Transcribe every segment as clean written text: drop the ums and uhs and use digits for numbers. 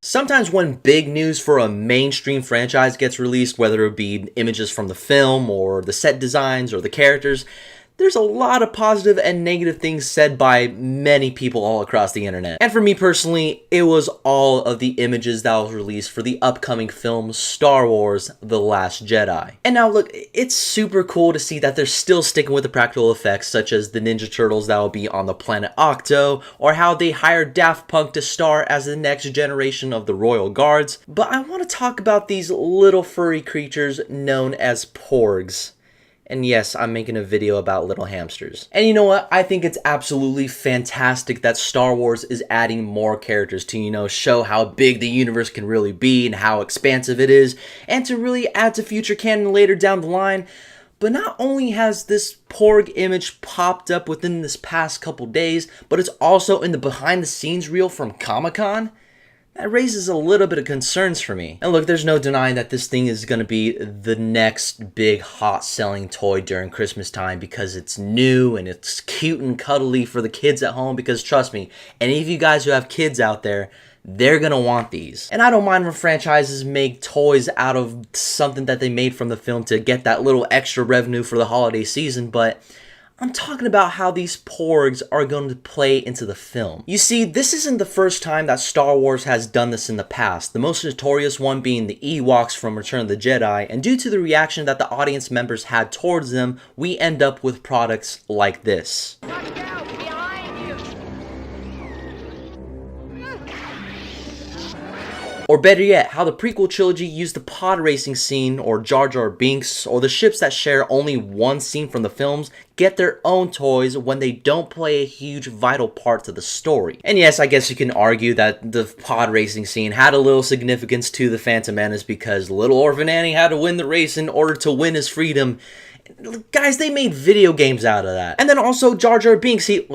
Sometimes when big news for a mainstream franchise gets released, whether it be images from the film or the set designs or the characters, there's a lot of positive and negative things said by many people all across the internet. And for me personally, it was all of the images that was released for the upcoming film Star Wars The Last Jedi. And now look, it's super cool to see that they're still sticking with the practical effects, such as the Ninja Turtles that will be on the planet Octo, or how they hired Daft Punk to star as the next generation of the Royal Guards. But I want to talk about these little furry creatures known as Porgs. And yes, I'm making a video about little hamsters. And you know what? I think it's absolutely fantastic that Star Wars is adding more characters to, show how big the universe can really be and how expansive it is, and to really add to future canon later down the line. But not only has this Porg image popped up within this past couple days, but it's also in the behind the scenes reel from Comic-Con. That raises a little bit of concerns for me. And look, there's no denying that this thing is going to be the next big hot selling toy during Christmas time because it's new and it's cute and cuddly for the kids at home, because trust me, any of you guys who have kids out there, they're going to want these. And I don't mind when franchises make toys out of something that they made from the film to get that little extra revenue for the holiday season, but I'm talking about how these Porgs are going to play into the film. You see, this isn't the first time that Star Wars has done this in the past, the most notorious one being the Ewoks from Return of the Jedi, and due to the reaction that the audience members had towards them, we end up with products like this. Or better yet, how the prequel trilogy used the pod racing scene, or Jar Jar Binks, or the ships that share only one scene from the films get their own toys when they don't play a huge vital part to the story. And yes, I guess you can argue that the pod racing scene had a little significance to the Phantom Menace because little Orphan Annie had to win the race in order to win his freedom. Guys, they made video games out of that. And then also Jar Jar Binks, he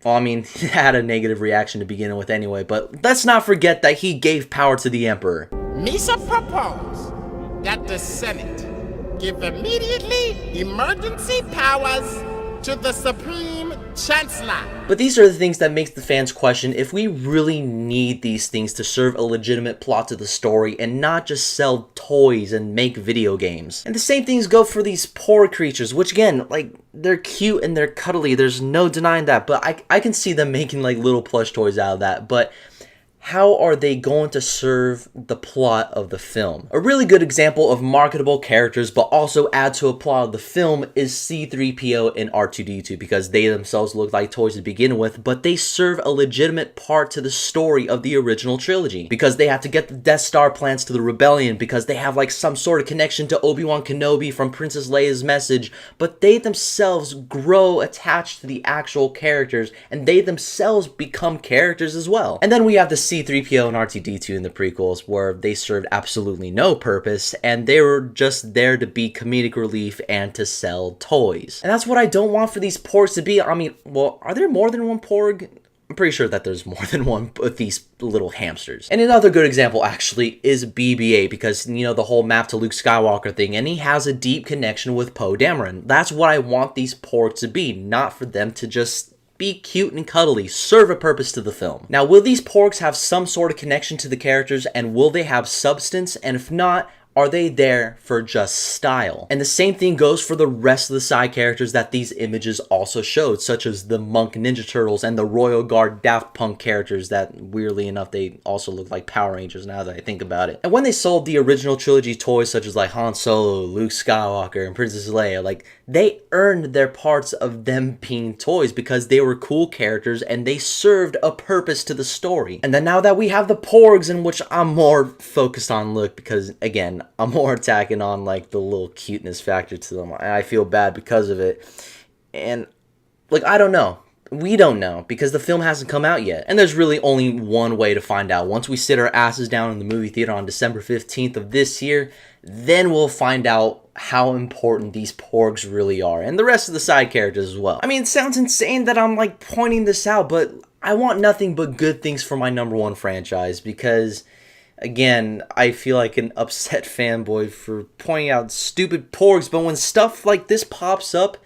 had a negative reaction to begin with anyway, but let's not forget that he gave power to the Emperor. Misa proposed that the Senate give immediately emergency powers to the Supreme Chancellor. But these are the things that makes the fans question if we really need these things to serve a legitimate plot to the story and not just sell toys and make video games. And the same things go for these Porg creatures, which again, they're cute and they're cuddly, there's no denying that, but I can see them making little plush toys out of that, but how are they going to serve the plot of the film? A really good example of marketable characters but also add to a plot of the film is C-3PO and R2-D2, because they themselves look like toys to begin with, but they serve a legitimate part to the story of the original trilogy, because they have to get the Death Star plans to the Rebellion, because they have some sort of connection to Obi-Wan Kenobi from Princess Leia's message, but they themselves grow attached to the actual characters and they themselves become characters as well. And then we have the C-3PO and R2-D2 in the prequels, where they served absolutely no purpose and they were just there to be comedic relief and to sell toys. And that's what I don't want for these Porgs to be. Are there more than one Porg? I'm pretty sure that there's more than one of these little hamsters. And another good example actually is BB-8, because the whole map to Luke Skywalker thing, and he has a deep connection with Poe Dameron. That's what I want these Porgs to be, not for them to just be cute and cuddly, serve a purpose to the film. Now, will these Porgs have some sort of connection to the characters, and will they have substance? And if not, are they there for just style? And the same thing goes for the rest of the side characters that these images also showed, such as the Monk Ninja Turtles and the Royal Guard Daft Punk characters that, weirdly enough, they also look like Power Rangers now that I think about it. And when they sold the original trilogy toys such as Han Solo, Luke Skywalker, and Princess Leia, they earned their parts of them being toys because they were cool characters and they served a purpose to the story. And then now that we have the Porgs, in which I'm more focused on look, because again, I'm more attacking on the little cuteness factor to them. I feel bad because of it. And I don't know. We don't know, because the film hasn't come out yet. And there's really only one way to find out. Once we sit our asses down in the movie theater on December 15th of this year, then we'll find out how important these Porgs really are, and the rest of the side characters as well. It sounds insane that I'm pointing this out, but I want nothing but good things for my #1 franchise, because again, I feel like an upset fanboy for pointing out stupid Porgs, but when stuff like this pops up,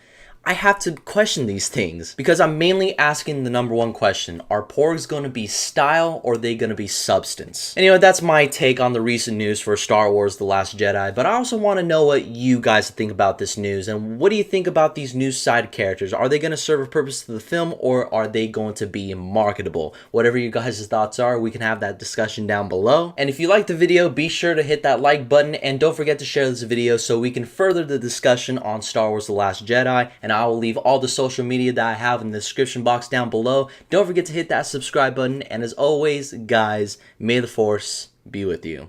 I have to question these things because I'm mainly asking the number one question: are Porgs going to be style or are they going to be substance? Anyway, that's my take on the recent news for Star Wars The Last Jedi, but I also want to know what you guys think about this news, and what do you think about these new side characters? Are they going to serve a purpose to the film, or are they going to be marketable? Whatever you guys' thoughts are, we can have that discussion down below. And if you liked the video, be sure to hit that like button, and don't forget to share this video so we can further the discussion on Star Wars The Last Jedi. And I will leave all the social media that I have in the description box down below. Don't forget to hit that subscribe button, and as always, guys, may the Force be with you.